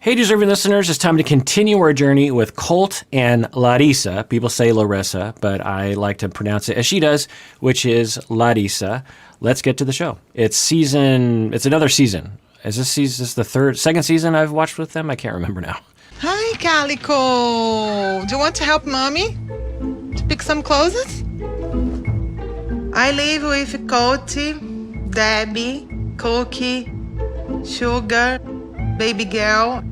Hey, deserving listeners, it's time to continue our journey with Colt and Larissa. People say Larissa, but I like to pronounce it as she does, which is Larissa. Let's get to the show. It's another season. Is this the second season I've watched with them? I can't remember now. Hi, Calico. Do you want to help Mommy to pick some clothes? I live with Colt, Debbie, Cookie, Sugar, baby girl,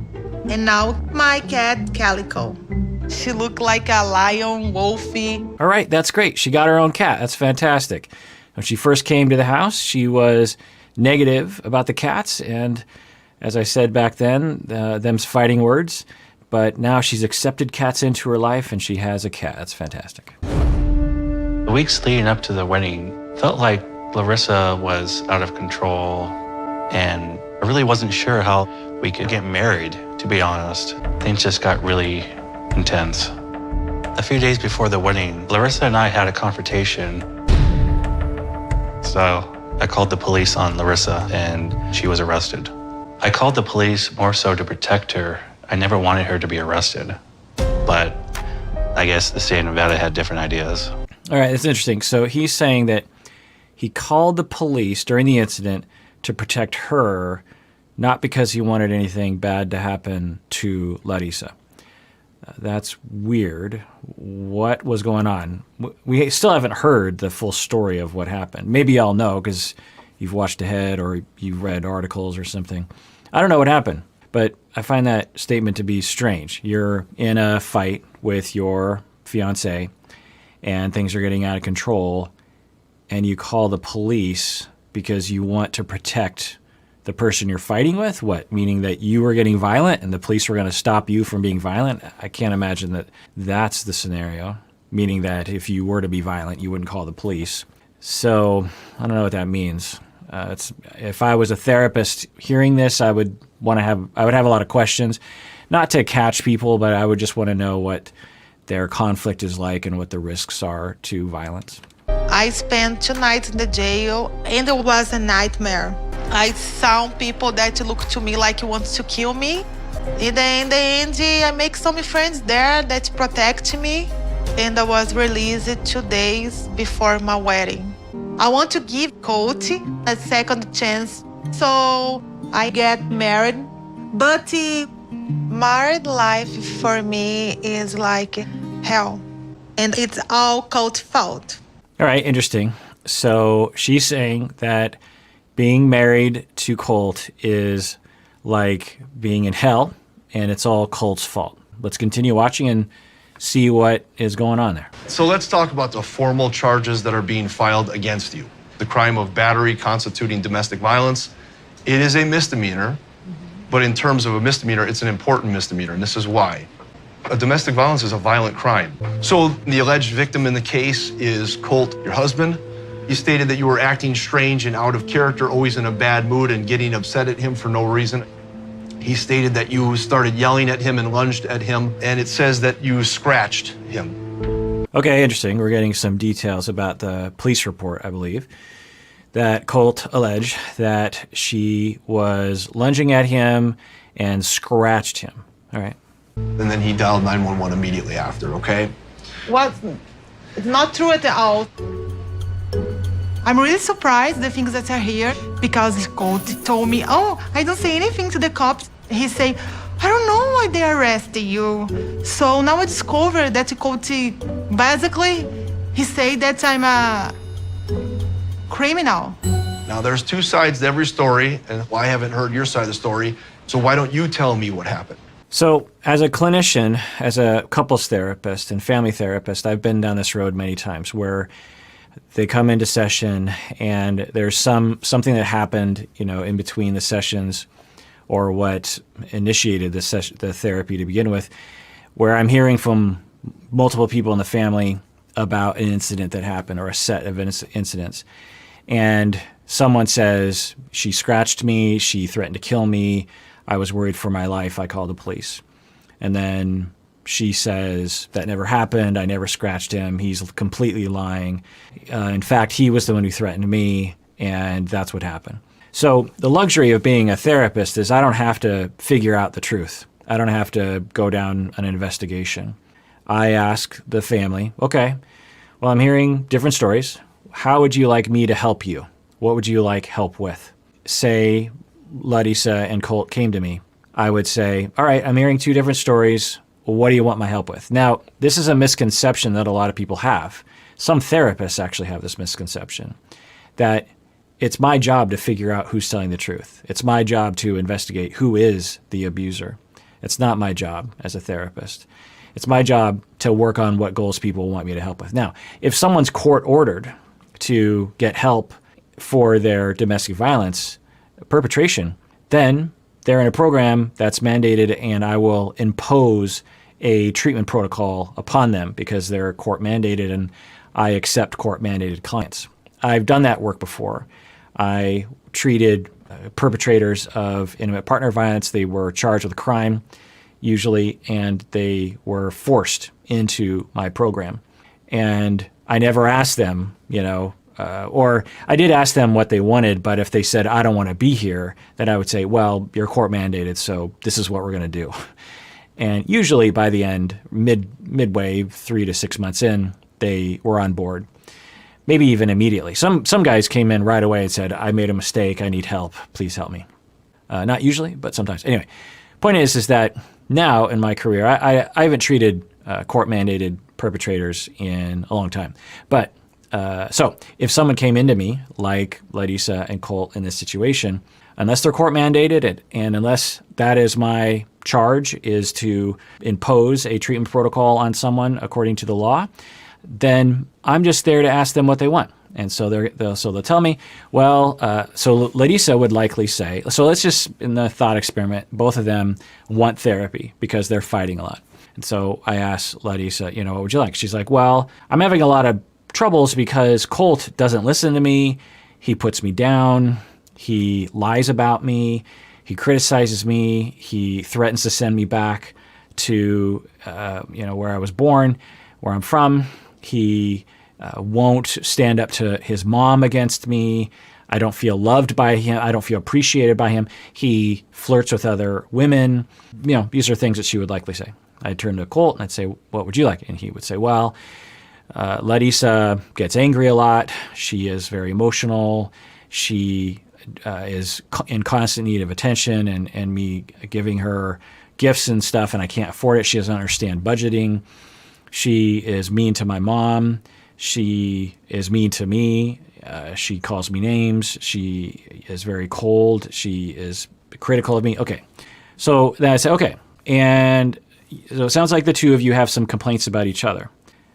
and now my cat, Calico. She looked like a lion, wolfie. All right, that's great. She got her own cat. That's fantastic. When she first came to the house, she was negative about the cats, and as I said back then, them's fighting words, but now she's accepted cats into her life, and she has a cat. That's fantastic. The weeks leading up to the wedding felt like Larissa was out of control, and I really wasn't sure how we could get married, to be honest. Things just got really intense. A few days before the wedding, Larissa and I had a confrontation. So I called the police on Larissa and she was arrested. I called the police more so to protect her. I never wanted her to be arrested, but I guess the state of Nevada had different ideas. All right, that's interesting. So he's saying that he called the police during the incident to protect her, not because he wanted anything bad to happen to Larissa. That's weird. What was going on? We still haven't heard the full story of what happened. Maybe y'all know because you've watched ahead or you've read articles or something. I don't know what happened, but I find that statement to be strange. You're in a fight with your fiancé and things are getting out of control, and you call the police because you want to protect the person you're fighting with? What, meaning that you were getting violent and the police were going to stop you from being violent? I can't imagine that that's the scenario, meaning that if you were to be violent, you wouldn't call the police. So I don't know what that means. If I was a therapist hearing this, I would have a lot of questions, not to catch people, but I would just want to know what their conflict is like and what the risks are to violence. I spent 2 nights in the jail, and it was a nightmare. I saw people that looked to me like wants to kill me. In the end, I make some friends there that protect me, and I was released 2 days before my wedding. I want to give Colt a second chance, so I get married. But married life for me is like hell, and it's all Colt's fault. All right, interesting. So she's saying that being married to Colt is like being in hell, and it's all Colt's fault. Let's continue watching and see what is going on there. So let's talk about the formal charges that are being filed against you. The crime of battery constituting domestic violence. It is a misdemeanor, but in terms of a misdemeanor, it's an important misdemeanor, and this is why. A domestic violence is a violent crime. So the alleged victim in the case is Colt, your husband. You stated that you were acting strange and out of character, always in a bad mood and getting upset at him for no reason. He stated that you started yelling at him and lunged at him, and it says that you scratched him. Okay, interesting. We're getting some details about the police report, I believe, that Colt alleged that she was lunging at him and scratched him. All right. And then he dialed 911 immediately after, okay? It's not true at all. I'm really surprised the things that are here because Colt told me, oh, I don't say anything to the cops. He say, I don't know why they arrested you. So now I discovered that Colt, basically, he said that I'm a criminal. Now there's 2 sides to every story, and I haven't heard your side of the story, so why don't you tell me what happened? So as a clinician, as a couples therapist and family therapist, I've been down this road many times where they come into session and there's something that happened, in between the sessions or what initiated the therapy to begin with, where I'm hearing from multiple people in the family about an incident that happened or a set of incidents. And someone says, she scratched me, she threatened to kill me, I was worried for my life, I called the police. And then she says, that never happened, I never scratched him, he's completely lying. In fact, he was the one who threatened me, and that's what happened. So the luxury of being a therapist is I don't have to figure out the truth. I don't have to go down an investigation. I ask the family, okay, well, I'm hearing different stories. How would you like me to help you? What would you like help with? Say Larissa and Colt came to me. I would say, all right, I'm hearing 2 different stories. What do you want my help with? Now, this is a misconception that a lot of people have. Some therapists actually have this misconception that it's my job to figure out who's telling the truth. It's my job to investigate who is the abuser. It's not my job as a therapist. It's my job to work on what goals people want me to help with. Now, if someone's court ordered to get help for their domestic violence perpetration, then they're in a program that's mandated, and I will impose a treatment protocol upon them because they're court mandated, and I accept court mandated clients. I've done that work before. I treated perpetrators of intimate partner violence. They were charged with a crime, usually, and they were forced into my program. And I never asked them, or I did ask them what they wanted, but if they said, I don't want to be here, then I would say, well, you're court mandated, so this is what we're going to do. And usually by the end, midway, 3 to 6 months in, they were on board. Maybe even immediately. Some guys came in right away and said, I made a mistake, I need help, please help me. Not usually, but sometimes. Anyway, point is that now in my career, I haven't treated court-mandated perpetrators in a long time. But so if someone came into me, like Larissa and Colt in this situation, unless they're court-mandated and unless that is my charge, is to impose a treatment protocol on someone according to the law, then I'm just there to ask them what they want. And so they'll tell me, well, so Larissa would likely say, so let's just, in the thought experiment, both of them want therapy because they're fighting a lot. And so I asked Larissa, what would you like? She's like, well, I'm having a lot of troubles because Colt doesn't listen to me. He puts me down. He lies about me. He criticizes me. He threatens to send me back to, where I was born, where I'm from. He won't stand up to his mom against me. I don't feel loved by him. I don't feel appreciated by him. He flirts with other women. These are things that she would likely say. I'd turn to Colt and I'd say, what would you like? And he would say, well, Larissa gets angry a lot. She is very emotional. She is in constant need of attention and me giving her gifts and stuff, and I can't afford it. She doesn't understand budgeting. She is mean to my mom. She is mean to me. She calls me names. She is very cold. She is critical of me. Okay. So then I say, okay. And so it sounds like the two of you have some complaints about each other.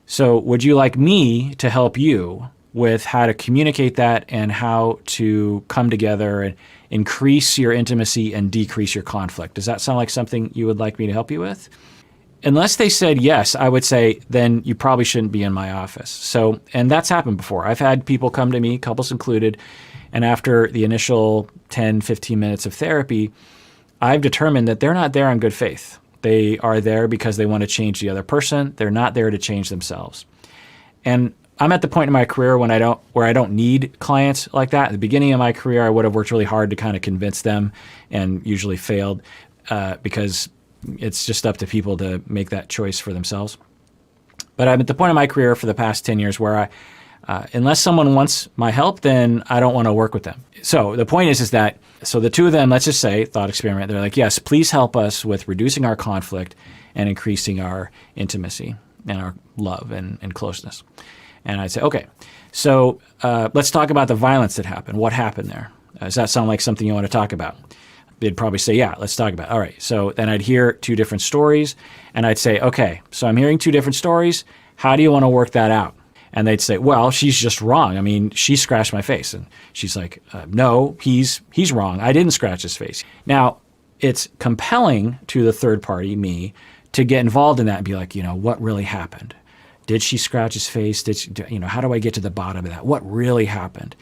So would you like me to help you with how to communicate that and how to come together and increase your intimacy and decrease your conflict? Does that sound like something you would like me to help you with? Unless they said yes, I would say, then you probably shouldn't be in my office. So, and that's happened before. I've had people come to me, couples included, and after the initial 10, 15 minutes of therapy, I've determined that they're not there on good faith. They are there because they want to change the other person. They're not there to change themselves. And I'm at the point in my career where I don't need clients like that. At the beginning of my career, I would have worked really hard to kind of convince them and usually failed because it's just up to people to make that choice for themselves. But I'm at the point in my career for the past 10 years where unless someone wants my help, then I don't want to work with them. So the point is that, so the two of them, let's just say, thought experiment, they're like, yes, please help us with reducing our conflict and increasing our intimacy and our love and closeness. And I'd say, okay, so let's talk about the violence that happened. What happened there? Does that sound like something you want to talk about? They'd probably say, yeah, let's talk about it. All right. So then I'd hear 2 different stories and I'd say, okay, so I'm hearing 2 different stories. How do you want to work that out? And they'd say, well, she's just wrong. I mean, she scratched my face. And she's like, no, he's wrong. I didn't scratch his face. Now, it's compelling to the third party, me, to get involved in that and be like, what really happened? Did she scratch his face? How do I get to the bottom of that? What really happened?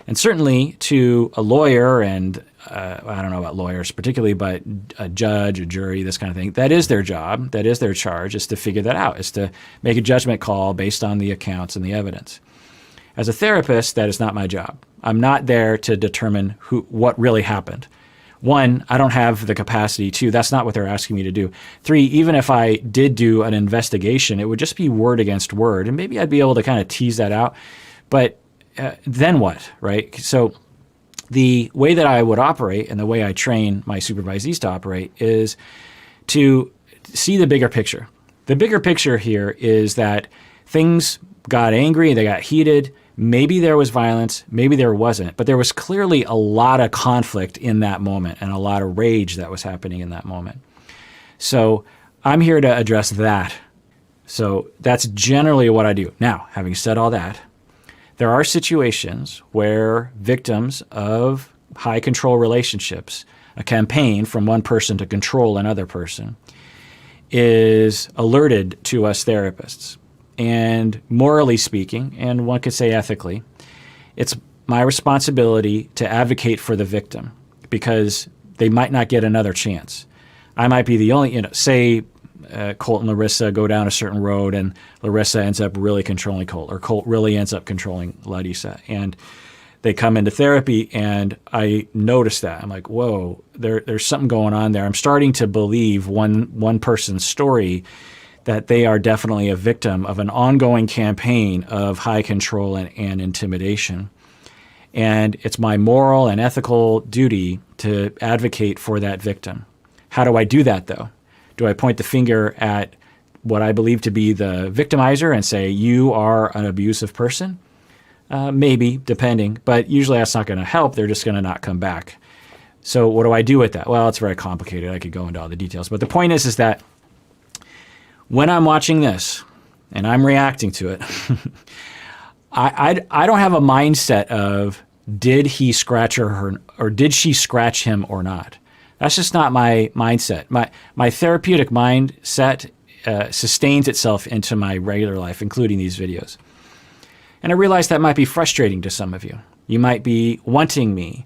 And certainly to a lawyer, and I don't know about lawyers particularly, but a judge, a jury, this kind of thing, that is their job, that is their charge, is to figure that out, is to make a judgment call based on the accounts and the evidence. As a therapist, that is not my job. I'm not there to determine what really happened. One, I don't have the capacity. Two, that's not what they're asking me to do. Three, even if I did do an investigation, it would just be word against word, and maybe I'd be able to kind of tease that out. But then what, right? So the way that I would operate and the way I train my supervisees to operate is to see the bigger picture. The bigger picture here is that things got angry, they got heated. Maybe there was violence, maybe there wasn't, but there was clearly a lot of conflict in that moment and a lot of rage that was happening in that moment. So I'm here to address that. So that's generally what I do. Now, having said all that, there are situations where victims of high control relationships, a campaign from one person to control another person, is alerted to us therapists. And morally speaking, and one could say ethically, it's my responsibility to advocate for the victim because they might not get another chance. I might be the only, say Colt and Larissa go down a certain road and Larissa ends up really controlling Colt, or Colt really ends up controlling Larissa. And they come into therapy and I notice that. I'm like, whoa, there's something going on there. I'm starting to believe one person's story that they are definitely a victim of an ongoing campaign of high control and intimidation. And it's my moral and ethical duty to advocate for that victim. How do I do that, though? Do I point the finger at what I believe to be the victimizer and say, you are an abusive person? Maybe, depending. But usually that's not going to help. They're just going to not come back. So what do I do with that? Well, it's very complicated. I could go into all the details. But the point is that when I'm watching this and I'm reacting to it, I don't have a mindset of did he scratch her or did she scratch him or not. That's just not my mindset. My therapeutic mindset sustains itself into my regular life, including these videos. And I realize that might be frustrating to some of you. You might be wanting me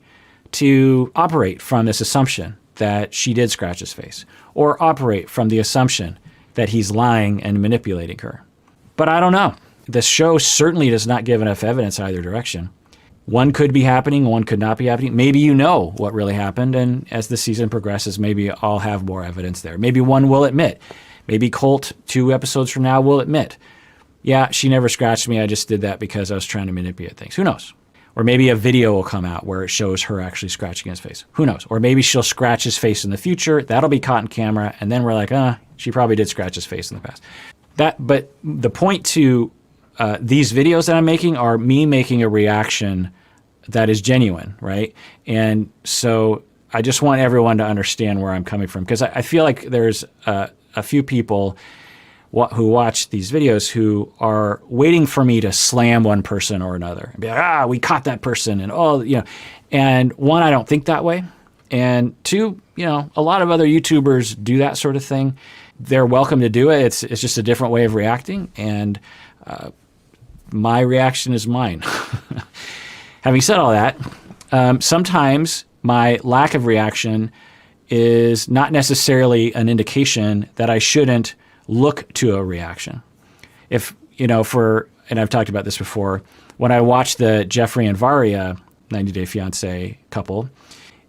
to operate from this assumption that she did scratch his face, or operate from the assumption that he's lying and manipulating her. But I don't know. The show certainly does not give enough evidence either direction. One could be happening, one could not be happening. Maybe you know what really happened, and as the season progresses, maybe I'll have more evidence there. Maybe one will admit. Maybe Colt, 2 episodes from now, will admit, yeah, she never scratched me, I just did that because I was trying to manipulate things. Who knows? Or maybe a video will come out where it shows her actually scratching his face. Who knows? Or maybe she'll scratch his face in the future. That'll be caught on camera. And then we're like, she probably did scratch his face in the past. But the point to these videos that I'm making are me making a reaction that is genuine, right? And so I just want everyone to understand where I'm coming from, because I feel like there's a few people who watch these videos who are waiting for me to slam one person or another and be like, we caught that person, and and one, I don't think that way. And two, a lot of other YouTubers do that sort of thing. They're welcome to do it. It's just a different way of reacting, and my reaction is mine. Having said all that, sometimes my lack of reaction is not necessarily an indication that I shouldn't look to a reaction. If, and I've talked about this before, when I watched the Jeffrey and Varia 90 Day Fiancé couple,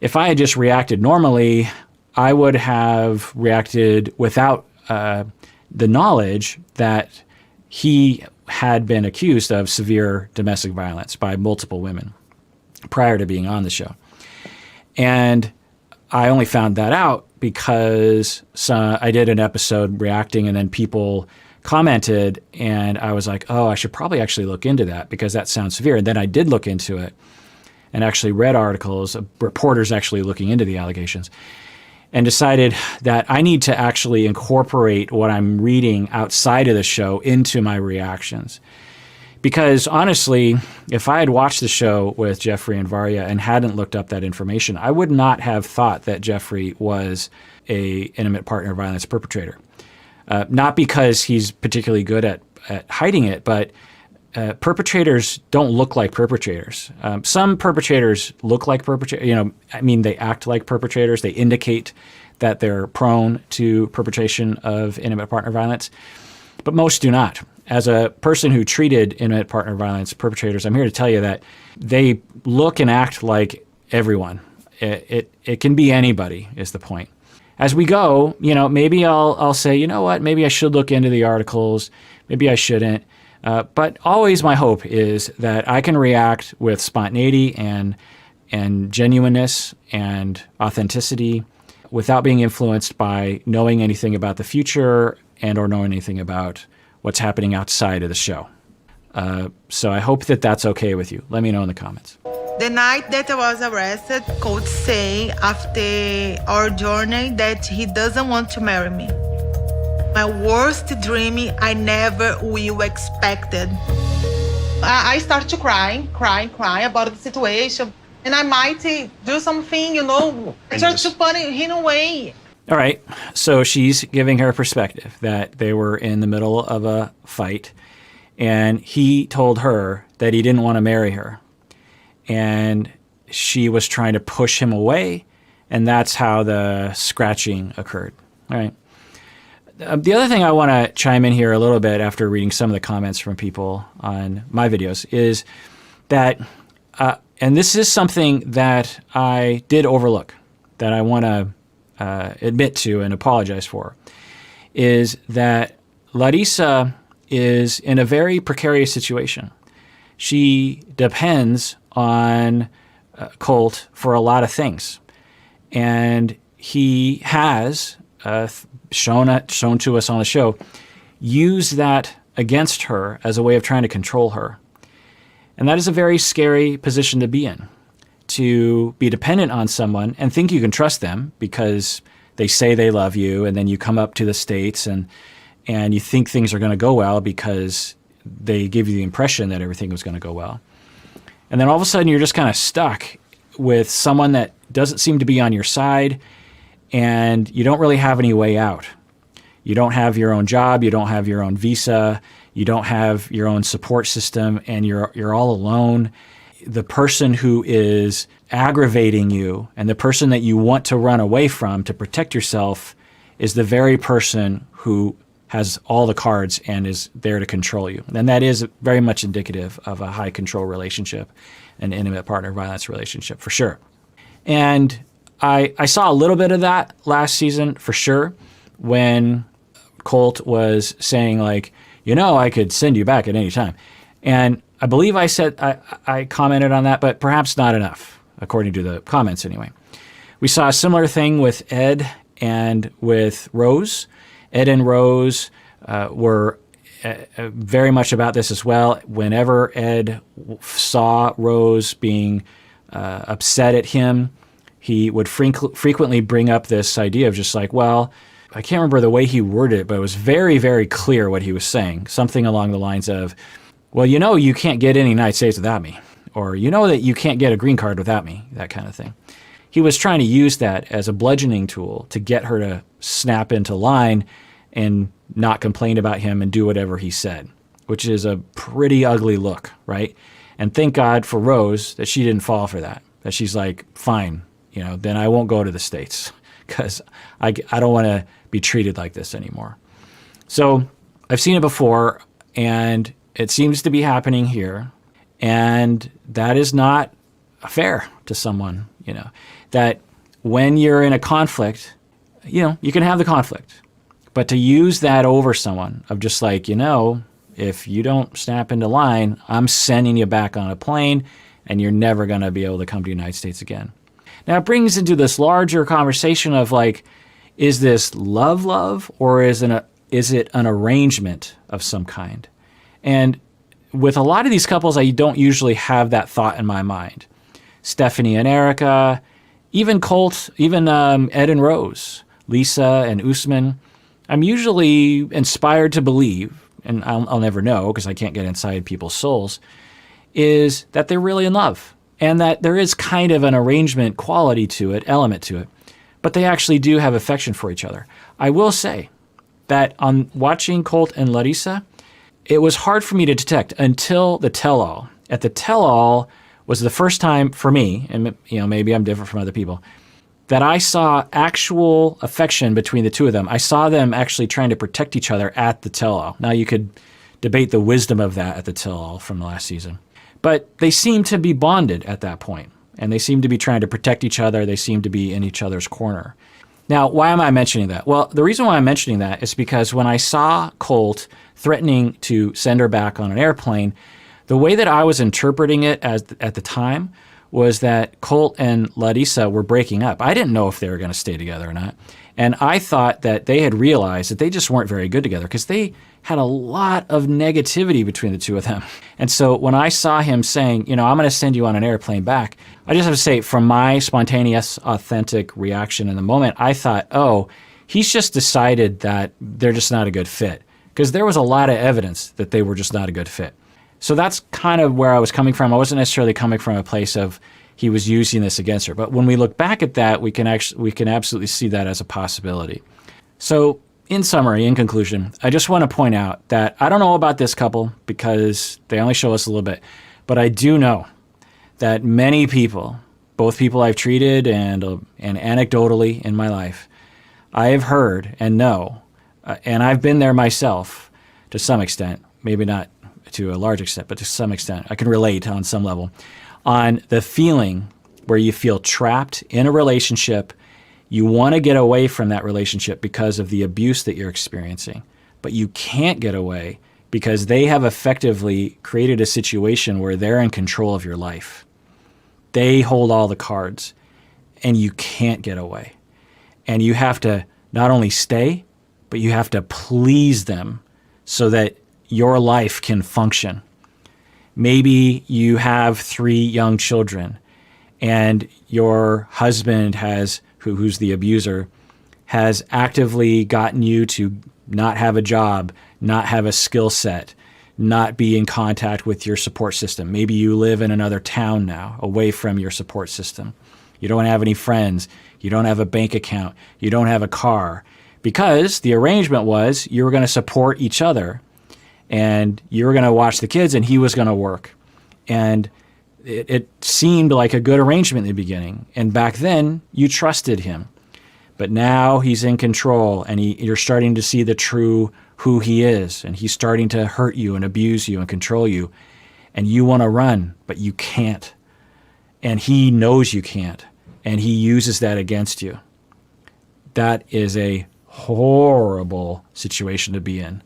if I had just reacted normally, I would have reacted without the knowledge that he had been accused of severe domestic violence by multiple women prior to being on the show. And I only found that out because I did an episode reacting, and then people commented, and I was like, I should probably actually look into that because that sounds severe. And then I did look into it and actually read articles of reporters actually looking into the allegations, and decided that I need to actually incorporate what I'm reading outside of the show into my reactions. Because honestly, if I had watched the show with Jeffrey and Varia and hadn't looked up that information, I would not have thought that Jeffrey was a intimate partner violence perpetrator. Not because he's particularly good at hiding it, but perpetrators don't look like perpetrators. Some perpetrators look like perpetrators. They act like perpetrators. They indicate that they're prone to perpetration of intimate partner violence, but most do not. as a person who treated intimate partner violence perpetrators, I'm here to tell you that they look and act like everyone. It can be anybody, is the point. As we go, maybe I'll say, you know what, maybe I should look into the articles, maybe I shouldn't. But always my hope is that I can react with spontaneity and genuineness and authenticity without being influenced by knowing anything about the future and or knowing anything about what's happening outside of the show. So I hope that that's okay with you. Let me know in the comments. The night that I was arrested, Colt say after our journey that he doesn't want to marry me. My worst dream, I never will expected. I started to cry about the situation. And I might do something, try to put him away. All right. So she's giving her perspective that they were in the middle of a fight and he told her that he didn't want to marry her. And she was trying to push him away. And that's how the scratching occurred. All right. The other thing I want to chime in here a little bit after reading some of the comments from people on my videos is that, and this is something that I did overlook, that I want to admit to and apologize for, is that Larissa is in a very precarious situation. She depends on Colt for a lot of things. And he has, shown to us on the show, used that against her as a way of trying to control her. And that is a very scary position to be in, to be dependent on someone and think you can trust them because they say they love you, and then you come up to the States and you think things are going to go well because they give you the impression that everything was going to go well. And then all of a sudden you're just kind of stuck with someone that doesn't seem to be on your side, and you don't really have any way out. You don't have your own job, you don't have your own visa, you don't have your own support system, and you're all alone. The person who is aggravating you and the person that you want to run away from to protect yourself is the very person who has all the cards and is there to control you. And that is very much indicative of a high control relationship, an intimate partner violence relationship, for sure. And I saw a little bit of that last season, for sure, when Colt was saying, like, I could send you back at any time. And I believe I said, I commented on that, but perhaps not enough, according to the comments anyway. We saw a similar thing with Ed and with Rose. Ed and Rose were very much about this as well. Whenever Ed saw Rose being upset at him, he would frequently bring up this idea of just like, well, I can't remember the way he worded it, but it was very, very clear what he was saying. Something along the lines of, well, you can't get in the United States without me. Or that you can't get a green card without me, that kind of thing. He was trying to use that as a bludgeoning tool to get her to snap into line and not complain about him and do whatever he said, which is a pretty ugly look, right? And thank God for Rose that she didn't fall for that, that she's like, fine, then I won't go to the States because I don't want to be treated like this anymore. So I've seen it before, and it seems to be happening here, and that is not fair to someone, that when you're in a conflict, you can have the conflict. But to use that over someone of just like, if you don't snap into line, I'm sending you back on a plane and you're never going to be able to come to the United States again. Now it brings into this larger conversation of like, is this love, or is it an arrangement of some kind? And with a lot of these couples, I don't usually have that thought in my mind. Stephanie and Erica, even Colt, even Ed and Rose, Lisa and Usman, I'm usually inspired to believe, and I'll never know because I can't get inside people's souls, is that they're really in love and that there is kind of an arrangement quality to it, element to it, but they actually do have affection for each other. I will say that on watching Colt and Larissa, it was hard for me to detect until the tell-all. At the tell-all was the first time for me, and maybe I'm different from other people, that I saw actual affection between the two of them. I saw them actually trying to protect each other at the tell-all. Now you could debate the wisdom of that at the tell-all from the last season. But they seem to be bonded at that point, and they seem to be trying to protect each other. They seem to be in each other's corner. Now, why am I mentioning that? Well, the reason why I'm mentioning that is because when I saw Colt threatening to send her back on an airplane, the way that I was interpreting it at the time was that Colt and Larissa were breaking up. I didn't know if they were going to stay together or not. And I thought that they had realized that they just weren't very good together because they had a lot of negativity between the two of them. And so when I saw him saying, I'm going to send you on an airplane back, I just have to say, from my spontaneous, authentic reaction in the moment, I thought, oh, he's just decided that they're just not a good fit. Because there was a lot of evidence that they were just not a good fit. So that's kind of where I was coming from. I wasn't necessarily coming from a place of he was using this against her. But when we look back at that, we can absolutely see that as a possibility. So in summary, in conclusion, I just want to point out that I don't know about this couple because they only show us a little bit. But I do know that many people, both people I've treated and anecdotally in my life, I have heard and know, and I've been there myself to some extent, maybe not to a large extent, but to some extent, I can relate on some level, on the feeling where you feel trapped in a relationship. You want to get away from that relationship because of the abuse that you're experiencing, but you can't get away because they have effectively created a situation where they're in control of your life. They hold all the cards, and you can't get away. And you have to not only stay, but you have to please them so that your life can function. Maybe you have 3 young children, and your husband who's the abuser, has actively gotten you to not have a job, not have a skill set, not be in contact with your support system. Maybe you live in another town now, away from your support system. You don't have any friends. You don't have a bank account. You don't have a car. Because the arrangement was you were going to support each other, and you were going to watch the kids, and he was going to work. And it seemed like a good arrangement in the beginning. And back then, you trusted him. But now he's in control, and you're starting to see the true who he is. And he's starting to hurt you and abuse you and control you. And you want to run, but you can't. And he knows you can't. And he uses that against you. That is a horrible situation to be in.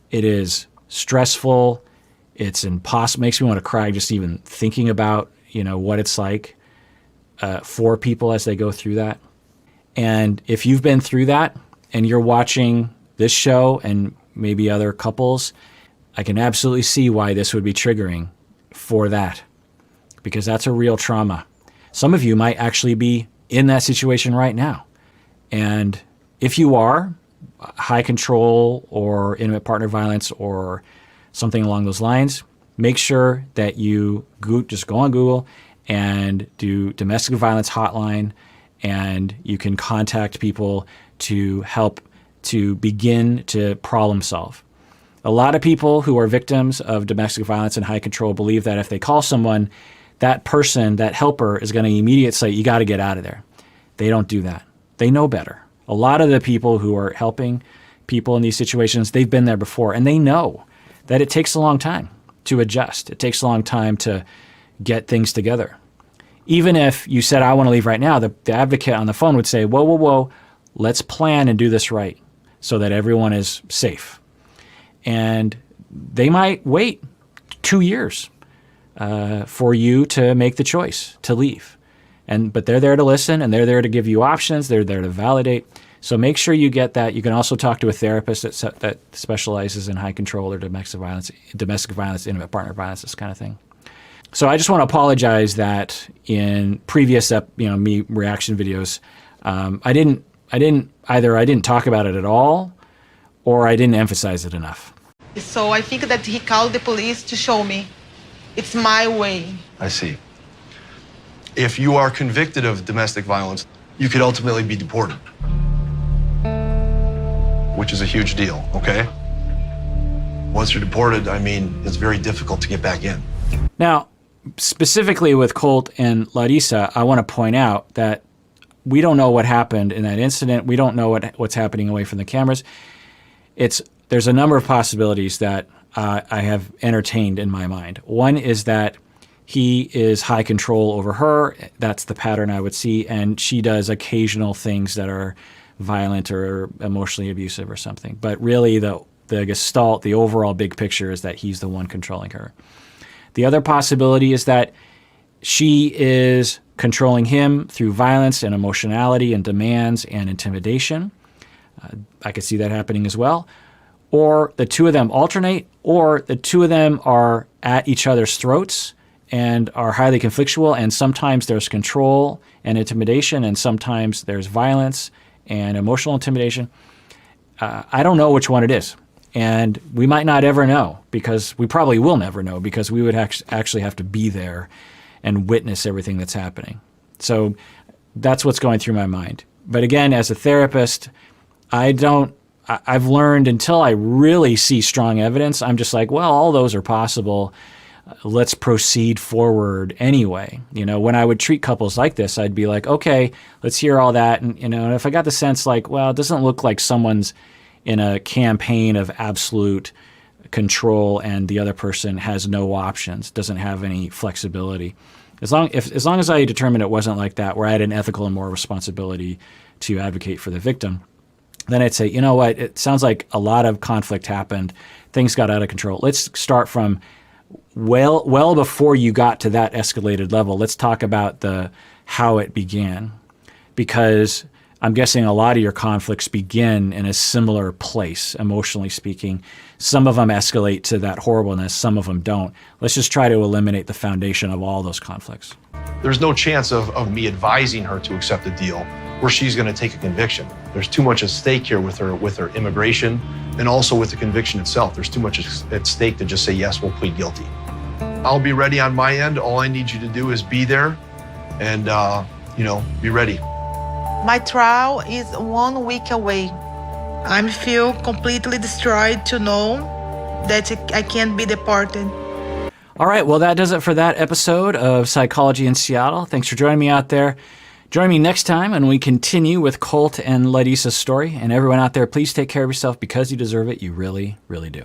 It is stressful. It's impossible. Makes me want to cry just even thinking about, what it's like for people as they go through that. And if you've been through that and you're watching this show and maybe other couples, I can absolutely see why this would be triggering for that, because that's a real trauma. Some of you might actually be in that situation right now. And if you are, high control or intimate partner violence or something along those lines, make sure that you just go on Google and do domestic violence hotline, and you can contact people to help to begin to problem solve. A lot of people who are victims of domestic violence and high control believe that if they call someone, that person, that helper, is going to immediately say, you got to get out of there. They don't do that. They know better. A lot of the people who are helping people in these situations, they've been there before, and they know that it takes a long time to adjust. It takes a long time to get things together. Even if you said, I want to leave right now, the advocate on the phone would say, whoa, let's plan and do this right so that everyone is safe. And they might wait 2 years for you to make the choice to leave. But they're there to listen, and they're there to give you options. They're there to validate. So make sure you get that. You can also talk to a therapist that specializes in high control or domestic violence, intimate partner violence, this kind of thing. So I just want to apologize that in previous me reaction videos, I didn't talk about it at all, or I didn't emphasize it enough. So I think that he called the police to show me it's my way. I see. If you are convicted of domestic violence, you could ultimately be deported, which is a huge deal, okay? Once you're deported, it's very difficult to get back in. Now, specifically with Colt and Larissa, I want to point out that we don't know what happened in that incident. We don't know what's happening away from the cameras. There's a number of possibilities that I have entertained in my mind. One is that he is high control over her. That's the pattern I would see. And she does occasional things that are violent or emotionally abusive or something. But really, the gestalt, the overall big picture is that he's the one controlling her. The other possibility is that she is controlling him through violence and emotionality and demands and intimidation. I could see that happening as well. Or the two of them alternate, or the two of them are at each other's throats and are highly conflictual, and sometimes there's control and intimidation, and sometimes there's violence and emotional intimidation. I don't know which one it is. And we might not ever know, because we probably will never know, because we would actually have to be there and witness everything that's happening. So that's what's going through my mind. But again, as a therapist, I've learned until I really see strong evidence, I'm just like, well, all those are possible. Let's proceed forward anyway. When I would treat couples like this, I'd be like, okay, let's hear all that. And, and if I got the sense like, well, it doesn't look like someone's in a campaign of absolute control and the other person has no options, doesn't have any flexibility. As long as I determined it wasn't like that, where I had an ethical and moral responsibility to advocate for the victim, then I'd say, you know what, it sounds like a lot of conflict happened. Things got out of control. Let's start from well before you got to that escalated level. Let's talk about how it began, because I'm guessing a lot of your conflicts begin in a similar place, emotionally speaking. Some of them escalate to that horribleness, some of them don't. Let's just try to eliminate the foundation of all those conflicts. There's no chance of me advising her to accept a deal where she's going to take a conviction. There's too much at stake here with her immigration, and also with the conviction itself. There's too much at stake to just say, yes, we'll plead guilty. I'll be ready on my end. All I need you to do is be there and, be ready. My trial is 1 week away. I feel completely destroyed to know that I can't be deported. All right, well, that does it for that episode of Psychology in Seattle. Thanks for joining me out there. Join me next time and we continue with Colt and Larissa's story. And everyone out there, please take care of yourself, because you deserve it. You really, really do.